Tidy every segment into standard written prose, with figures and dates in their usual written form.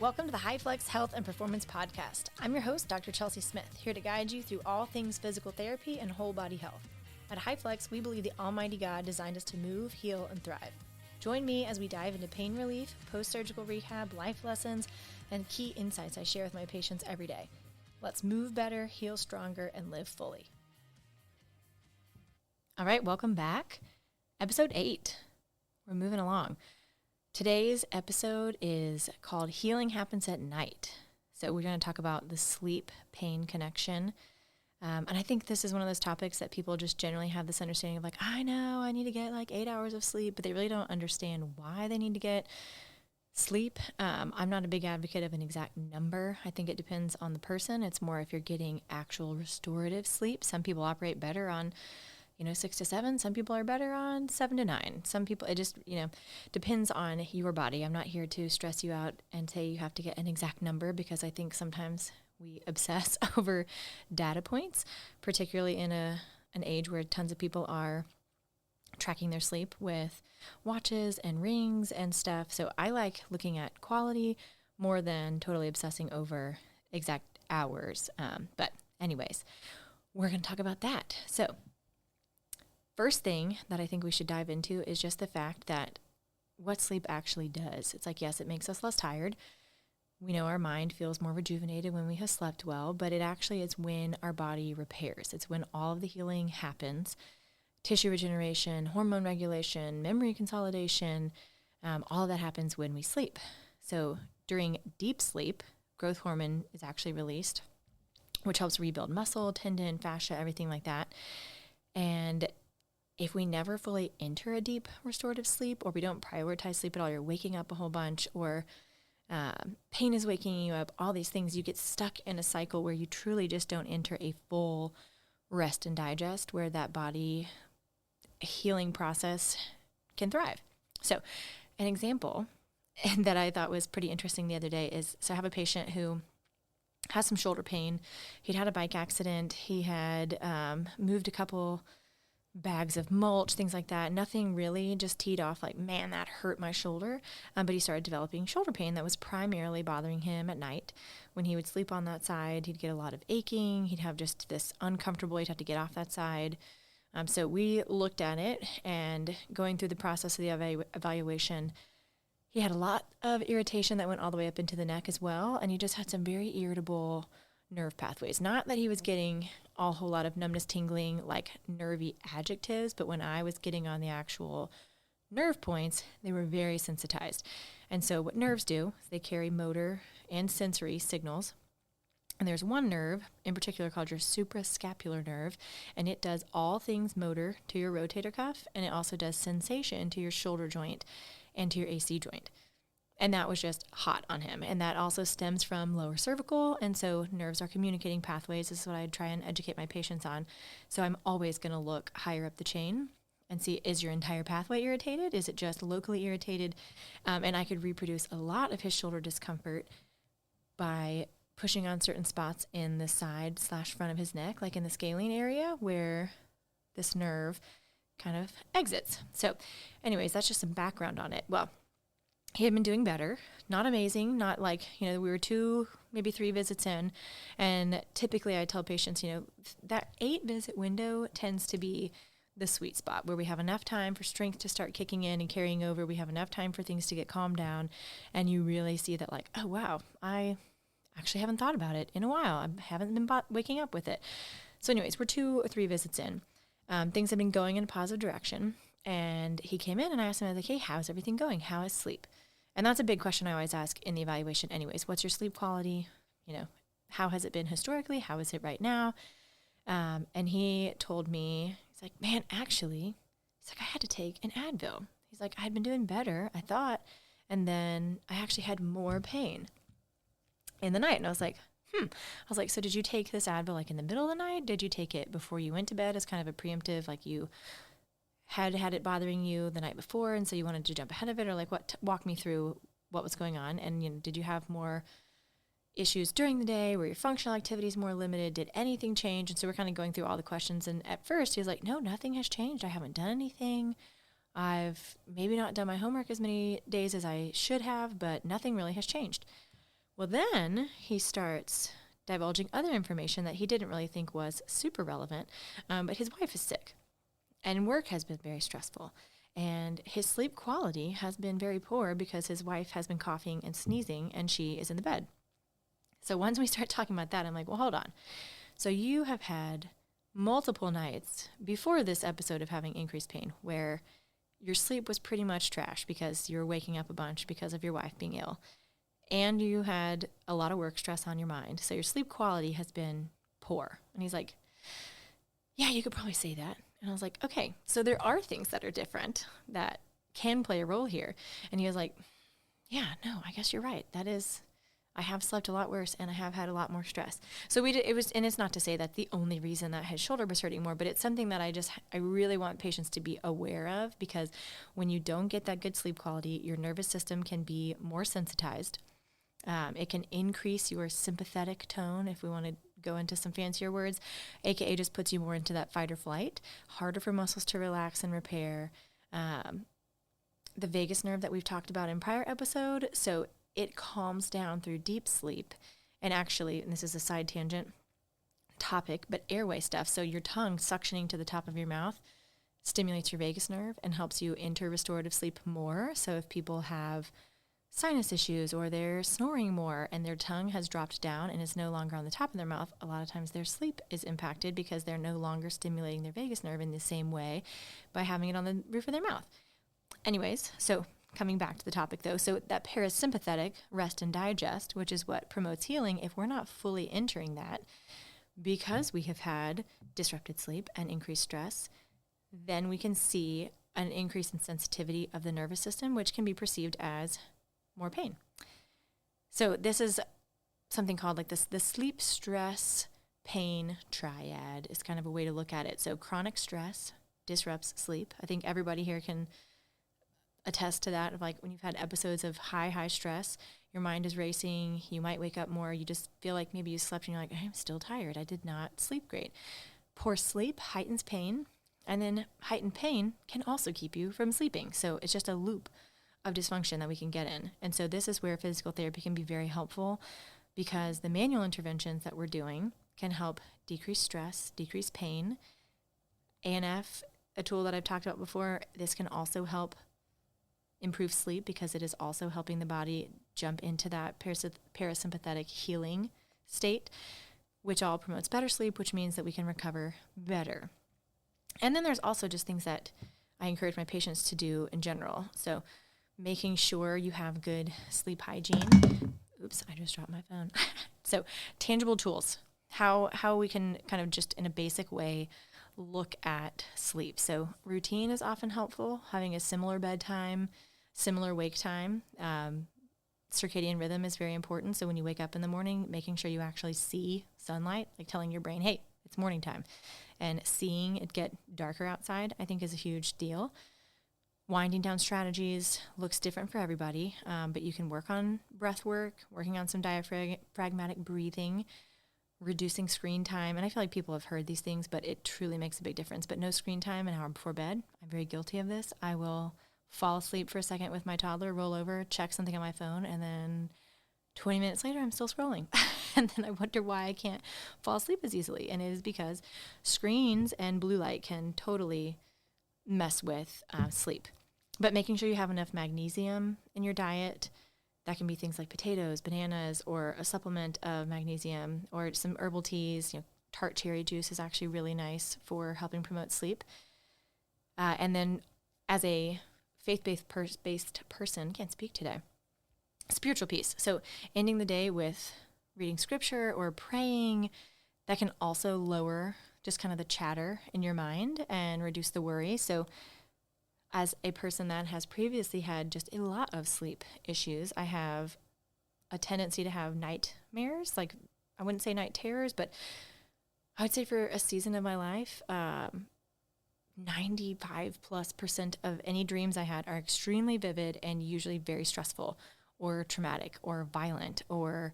Welcome to the HiFLEX Health and Performance Podcast. I'm your host, Dr. Chelsea Smith, here to guide you through all things physical therapy and whole body health. At HiFLEX, we believe the Almighty God designed us to move, heal, and thrive. Join me as we dive into pain relief, post-surgical rehab, life lessons, and key insights I share with my patients every day. Let's move better, heal stronger, and live fully. All right, welcome back. Episode 8. We're moving along. Today's episode is called Healing Happens at Night. So we're going to talk about the sleep-pain connection. And I think this is one of those topics that people just generally have this understanding of like, I know I need to get like 8 hours of sleep, but they really don't understand why they need to get sleep. I'm not a big advocate of an exact number. I think it depends on the person. It's more if you're getting actual restorative sleep. Some people operate better on 6 to 7. Some people are better on 7 to 9. Some people, it just, depends on your body. I'm not here to stress you out and say you have to get an exact number because I think sometimes we obsess over data points, particularly in an age where tons of people are tracking their sleep with watches and rings and stuff. So I like looking at quality more than totally obsessing over exact hours. But anyways, we're going to talk about that. So first thing that I think we should dive into is just the fact that what sleep actually does. It's like, yes, it makes us less tired. We know our mind feels more rejuvenated when we have slept well, but it actually is when our body repairs. It's when all of the healing happens. Tissue regeneration, hormone regulation, memory consolidation, all of that happens when we sleep. So during deep sleep, growth hormone is actually released, which helps rebuild muscle, tendon, fascia, everything like that. And if we never fully enter a deep restorative sleep, or we don't prioritize sleep at all, you're waking up a whole bunch, or pain is waking you up, all these things, you get stuck in a cycle where you truly just don't enter a full rest and digest where that body healing process can thrive. So an example that I thought was pretty interesting the other day is, so I have a patient who has some shoulder pain. He'd had a bike accident. He had moved a couple bags of mulch, things like that. Nothing really, just teed off like, man, that hurt my shoulder. But he started developing shoulder pain that was primarily bothering him at night. When he would sleep on that side, he'd get a lot of aching. He'd have just this uncomfortable, he'd have to get off that side. So we looked at it, and going through the process of the evaluation, he had a lot of irritation that went all the way up into the neck as well. And he just had some very irritable nerve pathways. Not that he was getting a whole lot of numbness, tingling, like nervy adjectives, but when I was getting on the actual nerve points, they were very sensitized. And so what nerves do is they carry motor and sensory signals. And there's one nerve in particular called your suprascapular nerve, and it does all things motor to your rotator cuff, and it also does sensation to your shoulder joint and to your AC joint. And that was just hot on him. And that also stems from lower cervical. And so nerves are communicating pathways. This is what I try and educate my patients on. So I'm always going to look higher up the chain and see, is your entire pathway irritated? Is it just locally irritated? And I could reproduce a lot of his shoulder discomfort by pushing on certain spots in the side/front of his neck, like in the scalene area where this nerve kind of exits. So anyways, that's just some background on it. Well, he had been doing better, not amazing, not like, we were 2, maybe 3 visits in. And typically I tell patients, that 8 visit window tends to be the sweet spot where we have enough time for strength to start kicking in and carrying over. We have enough time for things to get calmed down. And you really see that like, oh, wow, I actually haven't thought about it in a while. I haven't been waking up with it. So anyways, we're 2 or 3 visits in. Things have been going in a positive direction. And he came in and I asked him, I was like, hey, how's everything going? How is sleep? And that's a big question I always ask in the evaluation anyways. What's your sleep quality? How has it been historically? How is it right now? And he told me, he's like, man, actually, I had to take an Advil. He's like, I had been doing better, I thought. And then I actually had more pain in the night. And I was like, I was like, so did you take this Advil like in the middle of the night? Did you take it before you went to bed as kind of a preemptive, like you had it bothering you the night before, and so you wanted to jump ahead of it, or like what? Walk me through what was going on. And did you have more issues during the day? Were your functional activities more limited? Did anything change? And so we're kind of going through all the questions. And at first he was like, no, nothing has changed. I haven't done anything. I've maybe not done my homework as many days as I should have, but nothing really has changed. Well, then he starts divulging other information that he didn't really think was super relevant, but his wife is sick, and work has been very stressful. And his sleep quality has been very poor because his wife has been coughing and sneezing, and she is in the bed. So once we start talking about that, I'm like, well, hold on. So you have had multiple nights before this episode of having increased pain where your sleep was pretty much trash because you're waking up a bunch because of your wife being ill. And you had a lot of work stress on your mind. So your sleep quality has been poor. And he's like, yeah, you could probably say that. And I was like, okay, so there are things that are different that can play a role here. And he was like, yeah, no, I guess you're right. I have slept a lot worse and I have had a lot more stress. So and it's not to say that the only reason that his shoulder was hurting more, but it's something that I really want patients to be aware of, because when you don't get that good sleep quality, your nervous system can be more sensitized. It can increase your sympathetic tone, if we want to go into some fancier words, aka just puts you more into that fight or flight, harder for muscles to relax and repair. The vagus nerve that we've talked about in prior episode, so it calms down through deep sleep. And actually, and this is a side tangent topic, but airway stuff, so your tongue suctioning to the top of your mouth stimulates your vagus nerve and helps you enter restorative sleep more. So if people have sinus issues or they're snoring more and their tongue has dropped down and is no longer on the top of their mouth, a lot of times their sleep is impacted because they're no longer stimulating their vagus nerve in the same way by having it on the roof of their mouth. Anyways, so coming back to the topic though, so that parasympathetic rest and digest, which is what promotes healing, if we're not fully entering that because we have had disrupted sleep and increased stress, then we can see an increase in sensitivity of the nervous system, which can be perceived as more pain. So this is something called like the sleep stress pain triad is kind of a way to look at it. So chronic stress disrupts sleep. I think everybody here can attest to that, of like when you've had episodes of high stress, your mind is racing, you might wake up more, you just feel like maybe you slept and you're like, I'm still tired, I did not sleep great. Poor sleep heightens pain, and then heightened pain can also keep you from sleeping. So it's just a loop of dysfunction that we can get in. And so this is where physical therapy can be very helpful, because the manual interventions that we're doing can help decrease stress, decrease pain. ANF, a tool that I've talked about before, this can also help improve sleep because it is also helping the body jump into that parasympathetic healing state, which all promotes better sleep, which means that we can recover better. And then there's also just things that I encourage my patients to do in general. So making sure you have good sleep hygiene. Oops, I just dropped my phone. So tangible tools, how we can kind of just in a basic way look at sleep. So routine is often helpful, having a similar bedtime, similar wake time. Circadian rhythm is very important. So when you wake up in the morning, making sure you actually see sunlight, like telling your brain, hey, it's morning time. And seeing it get darker outside, I think, is a huge deal. Winding down strategies looks different for everybody, but you can work on breath work, working on some diaphragmatic breathing, reducing screen time. And I feel like people have heard these things, but it truly makes a big difference. But no screen time an hour before bed. I'm very guilty of this. I will fall asleep for a second with my toddler, roll over, check something on my phone, and then 20 minutes later, I'm still scrolling. And then I wonder why I can't fall asleep as easily. And it is because screens and blue light can totally mess with sleep. But making sure you have enough magnesium in your diet, that can be things like potatoes, bananas, or a supplement of magnesium, or some herbal teas. Tart cherry juice is actually really nice for helping promote sleep. And then as a faith-based person, can't speak today, spiritual piece. So ending the day with reading scripture or praying, that can also lower just kind of the chatter in your mind and reduce the worry. So as a person that has previously had just a lot of sleep issues, I have a tendency to have nightmares. Like, I wouldn't say night terrors, but I would say for a season of my life, 95+% of any dreams I had are extremely vivid and usually very stressful or traumatic or violent or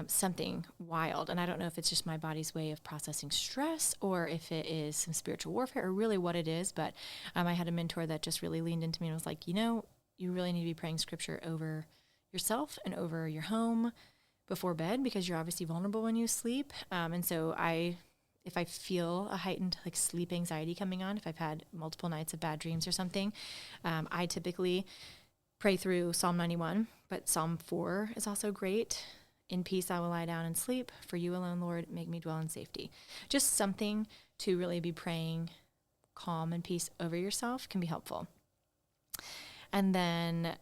something wild. And I don't know if it's just my body's way of processing stress or if it is some spiritual warfare or really what it is. But I had a mentor that just really leaned into me and was like, you really need to be praying scripture over yourself and over your home. before bed because you're obviously vulnerable when you sleep. And so if I feel a heightened like sleep anxiety coming on, if I've had multiple nights of bad dreams or something, I typically pray through Psalm 91, but Psalm 4 is also great. In peace I will lie down and sleep. For you alone, Lord, make me dwell in safety. Just something to really be praying calm and peace over yourself can be helpful. And then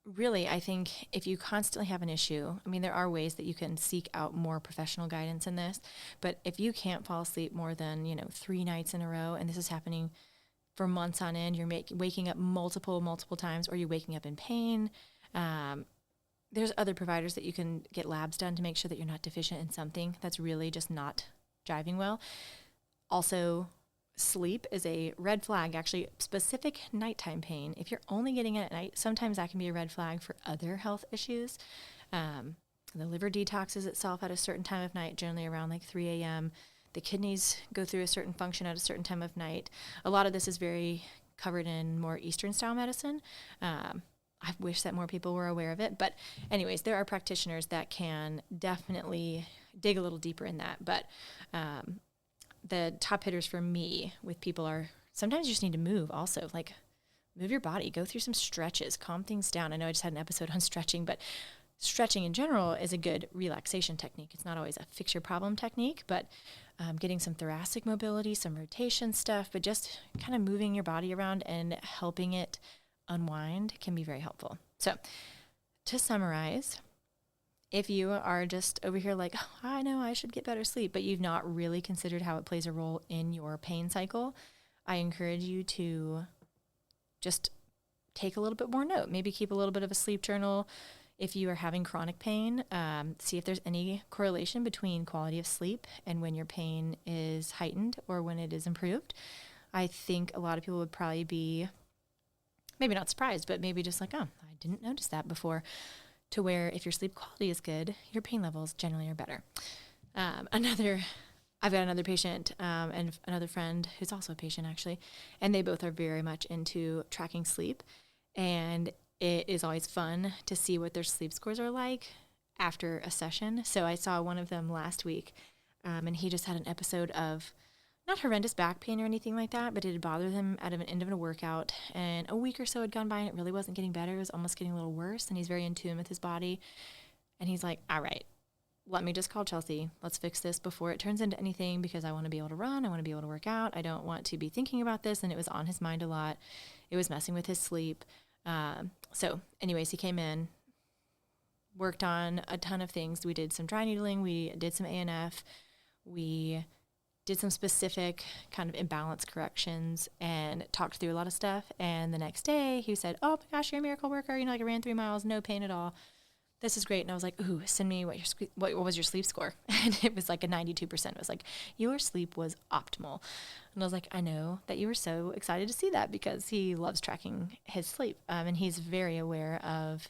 really, I think if you constantly have an issue, I mean, there are ways that you can seek out more professional guidance in this, but if you can't fall asleep more than, 3 nights in a row, and this is happening for months on end, you're waking up multiple times, or you're waking up in pain, there's other providers that you can get labs done to make sure that you're not deficient in something that's really just not driving well. Also, sleep is a red flag, actually, specific nighttime pain. If you're only getting it at night, sometimes that can be a red flag for other health issues. The liver detoxes itself at a certain time of night, generally around like 3 a.m. The kidneys go through a certain function at a certain time of night. A lot of this is very covered in more Eastern style medicine. I wish that more people were aware of it. But anyways, there are practitioners that can definitely dig a little deeper in that. But the top hitters for me with people are sometimes you just need to move also. Like move your body, go through some stretches, calm things down. I know I just had an episode on stretching, but stretching in general is a good relaxation technique. It's not always a fix your problem technique, but getting some thoracic mobility, some rotation stuff, but just kind of moving your body around and helping it unwind can be very helpful. So to summarize, if you are just over here like, oh, I know I should get better sleep, but you've not really considered how it plays a role in your pain cycle, I encourage you to just take a little bit more note. Maybe keep a little bit of a sleep journal. If you are having chronic pain, see if there's any correlation between quality of sleep and when your pain is heightened or when it is improved. I think a lot of people would probably be maybe not surprised, but maybe just like, oh, I didn't notice that before, to where if your sleep quality is good, your pain levels generally are better. I've got another patient and another friend who's also a patient actually, and they both are very much into tracking sleep, and it is always fun to see what their sleep scores are like after a session. So I saw one of them last week, and he just had an episode of not horrendous back pain or anything like that, but it had bothered him at an end of a workout, and a week or so had gone by and it really wasn't getting better. It was almost getting a little worse, and he's very in tune with his body. And he's like, all right, let me just call Chelsea. Let's fix this before it turns into anything, because I want to be able to run. I want to be able to work out. I don't want to be thinking about this. And it was on his mind a lot. It was messing with his sleep. So anyways, he came in, worked on a ton of things. We did some dry needling. We did some ANF. We did some specific kind of imbalance corrections and talked through a lot of stuff. And the next day he said, oh my gosh, you're a miracle worker. I ran 3 miles, no pain at all. This is great. And I was like, ooh, send me what was your sleep score? And it was like a 92%. It was like, your sleep was optimal. And I was like, I know that you were so excited to see that, because he loves tracking his sleep. And he's very aware of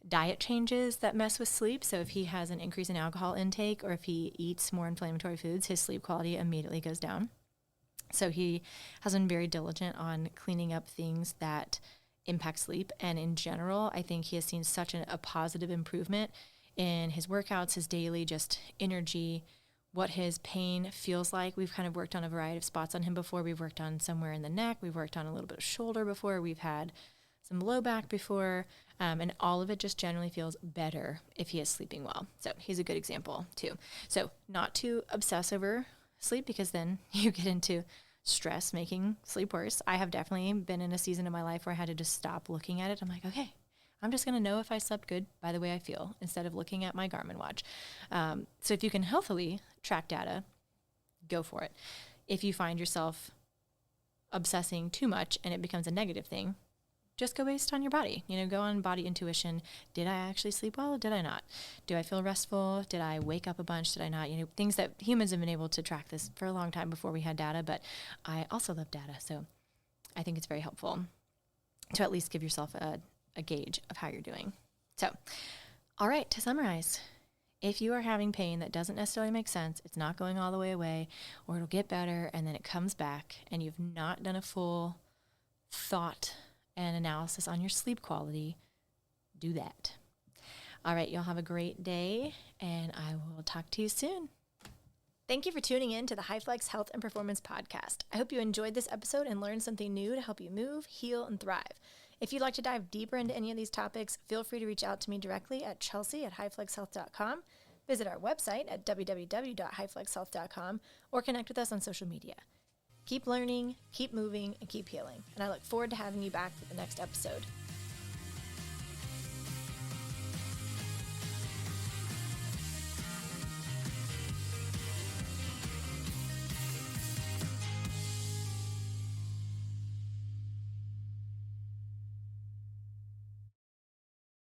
diet changes that mess with sleep. So if he has an increase in alcohol intake, or if he eats more inflammatory foods, his sleep quality immediately goes down. So he has been very diligent on cleaning up things that impact sleep. And in general, I think he has seen such a positive improvement in his workouts, his daily just energy, what his pain feels like. We've kind of worked on a variety of spots on him before. We've worked on somewhere in the neck. We've worked on a little bit of shoulder before. We've had some low back before, and all of it just generally feels better if he is sleeping well. So he's a good example too. So not to obsess over sleep, because then you get into stress making sleep worse. I have definitely been in a season of my life where I had to just stop looking at it. I'm like, okay, I'm just going to know if I slept good by the way I feel, instead of looking at my Garmin watch. So if you can healthily track data, go for it. If you find yourself obsessing too much and it becomes a negative thing, just go based on your body. Go on body intuition. Did I actually sleep well? Did I not? Do I feel restful? Did I wake up a bunch? Did I not? Things that humans have been able to track this for a long time before we had data, but I also love data. So I think it's very helpful to at least give yourself a gauge of how you're doing. So, all right, to summarize, if you are having pain that doesn't necessarily make sense, it's not going all the way away, or it'll get better and then it comes back, and you've not done a full thought and analysis on your sleep quality, do that. All right, y'all have a great day, and I will talk to you soon. Thank you for tuning in to the HiFLEX Health and Performance Podcast. I hope you enjoyed this episode and learned something new to help you move, heal, and thrive. If you'd like to dive deeper into any of these topics, feel free to reach out to me directly at chelsea@hiflexhealth.com, visit our website at www.hiflexhealth.com, or connect with us on social media. Keep learning, keep moving, and keep healing. And I look forward to having you back for the next episode.